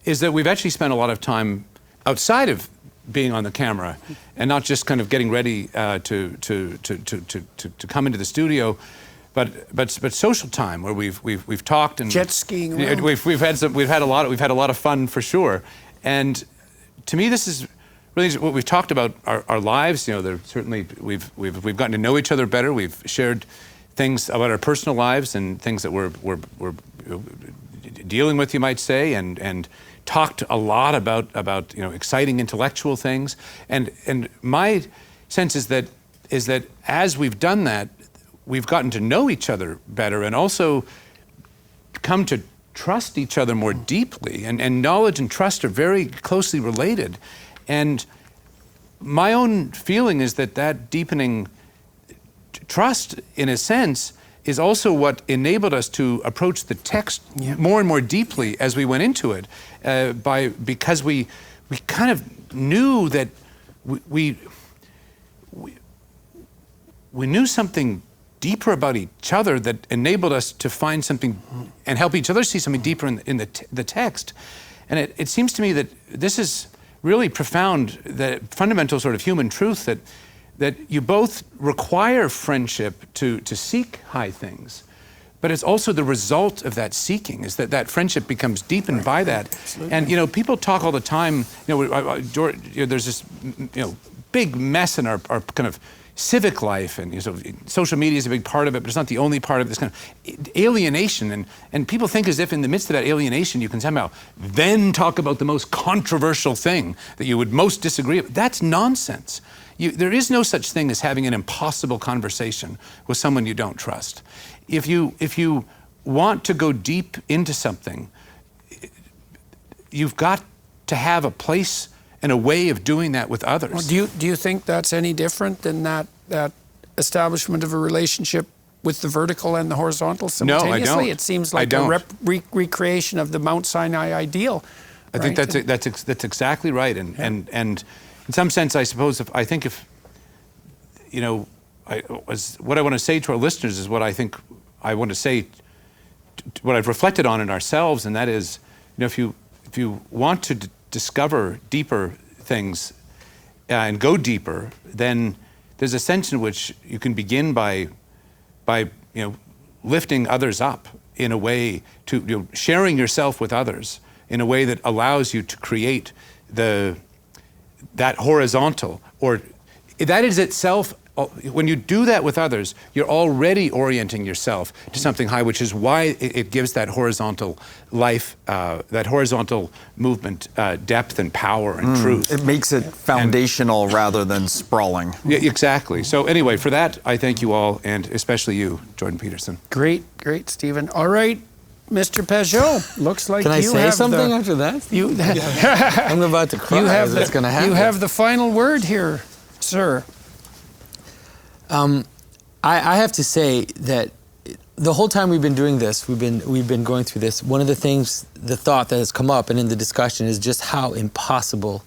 is that we've actually spent a lot of time outside of being on the camera, and not just kind of getting ready to come into the studio, but social time where we've talked and jet skiing around. We've had a lot of fun, for sure. And to me, this is really what we've talked about, our lives. You know, certainly we've gotten to know each other better. We've shared things about our personal lives and things that we're dealing with, you might say, and talked a lot about you know, exciting intellectual things. And my sense is that as we've done that, we've gotten to know each other better, and also come to trust each other more deeply. And knowledge and trust are very closely related. And my own feeling is that deepening trust, in a sense, is also what enabled us to approach the text more and more deeply as we went into it, because we kind of knew that we knew something deeper about each other that enabled us to find something and help each other see something deeper in the text. And it seems to me that this is really profound, the fundamental sort of human truth that you both require friendship to seek high things, but it's also the result of that seeking, is that friendship becomes deepened by that. Absolutely. And you know, people talk all the time, you know, there's this, you know, big mess in our kind of civic life, and you know, social media is a big part of it, but it's not the only part of this kind of alienation. And people think as if in the midst of that alienation, you can somehow then talk about the most controversial thing that you would most disagree with. That's nonsense. There is no such thing as having an impossible conversation with someone you don't trust. If you want to go deep into something, you've got to have a place and a way of doing that with others. Well, do you think that's any different than that establishment of a relationship with the vertical and the horizontal simultaneously? No, I don't. It seems like a recreation of the Mount Sinai ideal. I think that's exactly right. And in some sense, I suppose, if you know, what I want to say to our listeners is what I think I want to say, what I've reflected on in ourselves, and that is, you know, if you want to discover deeper things and go deeper, then there's a sense in which you can begin by you know, lifting others up in a way, to, you know, sharing yourself with others in a way that allows you to create that horizontal, or that is itself, when you do that with others, you're already orienting yourself to something high, which is why it gives that horizontal life, that horizontal movement depth and power and truth. It makes it foundational rather than sprawling. Yeah, exactly. So anyway, for that, I thank you all, and especially you, Jordan Peterson. Great, Stephen. All right, Mr. Peugeot, looks like Can I you say have something after that? I'm about to cry. You have That's going to happen. You have the final word here, sir. I have to say that the whole time we've been doing this, we've been going through this. One of the things, the thought that has come up and in the discussion is just how impossible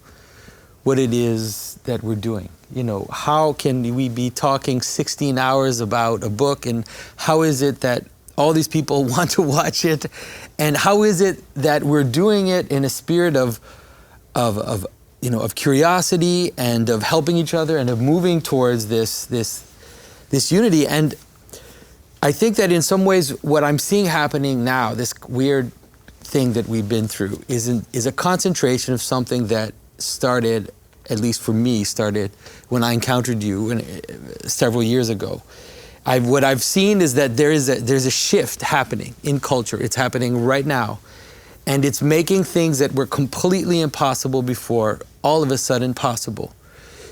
what it is that we're doing. You know, how can we be talking 16 hours about a book, and how is it that all these people want to watch it, and how is it that we're doing it in a spirit of curiosity and of helping each other and of moving towards this unity. And I think that in some ways what I'm seeing happening now, this weird thing that we've been through, is a concentration of something that started, at least for me, started when I encountered you several years ago. What I've seen is that there's a shift happening in culture. It's happening right now. And it's making things that were completely impossible before all of a sudden possible.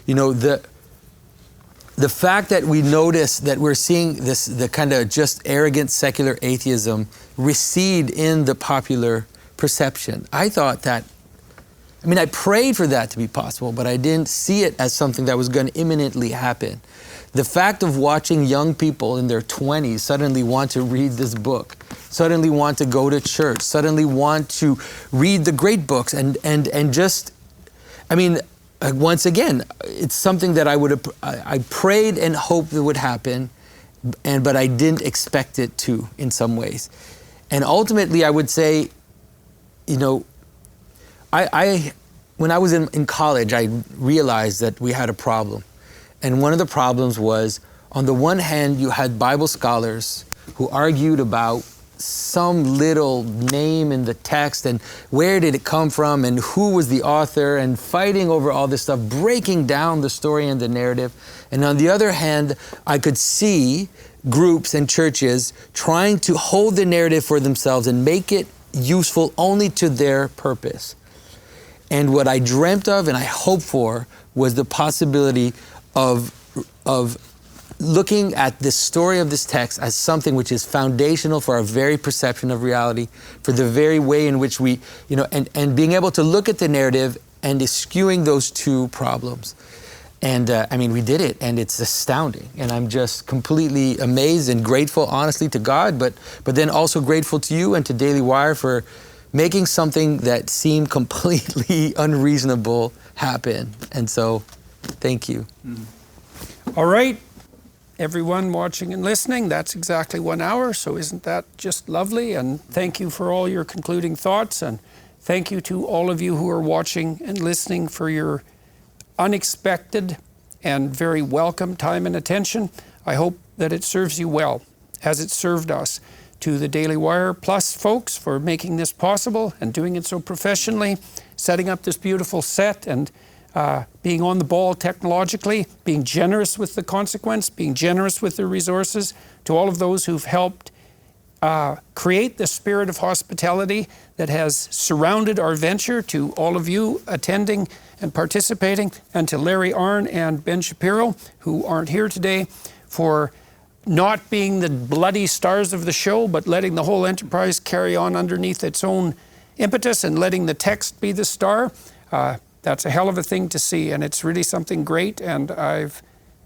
You know, the fact that we notice that we're seeing the kind of just arrogant secular atheism recede in the popular perception. I thought that, I prayed for that to be possible, but I didn't see it as something that was going to imminently happen. The fact of watching young people in their 20s suddenly want to read this book, suddenly want to go to church, suddenly want to read the great books, and just, once again, it's something that I prayed and hoped it would happen, but I didn't expect it to in some ways. And ultimately, I would say, you know, when I was in college, I realized that we had a problem. And one of the problems was, on the one hand, you had Bible scholars who argued about some little name in the text and where did it come from and who was the author, and fighting over all this stuff, breaking down the story and the narrative. And on the other hand, I could see groups and churches trying to hold the narrative for themselves and make it useful only to their purpose. And what I dreamt of and I hoped for was the possibility of looking at this story of this text as something which is foundational for our very perception of reality, for the very way in which we, and being able to look at the narrative and eschewing those two problems. And we did it, and it's astounding. And I'm just completely amazed and grateful, honestly, to God, but then also grateful to you and to Daily Wire for making something that seemed completely unreasonable happen. And so, thank you. All right, everyone watching and listening, that's exactly 1 hour, so isn't that just lovely? And thank you for all your concluding thoughts, and thank you to all of you who are watching and listening for your unexpected and very welcome time and attention. I hope that it serves you well, as it served us. To the Daily Wire Plus folks for making this possible and doing it so professionally, setting up this beautiful set and being on the ball technologically, being generous with the consequence, being generous with the resources, to all of those who've helped create the spirit of hospitality that has surrounded our venture, to all of you attending and participating, and to Larry Arnn and Ben Shapiro, who aren't here today, for not being the bloody stars of the show, but letting the whole enterprise carry on underneath its own impetus and letting the text be the star. That's a hell of a thing to see, and it's really something great, and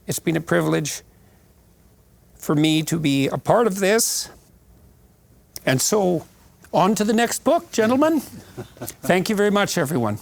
it's been a privilege for me to be a part of this. And so, on to the next book, gentlemen. Thank you very much, everyone.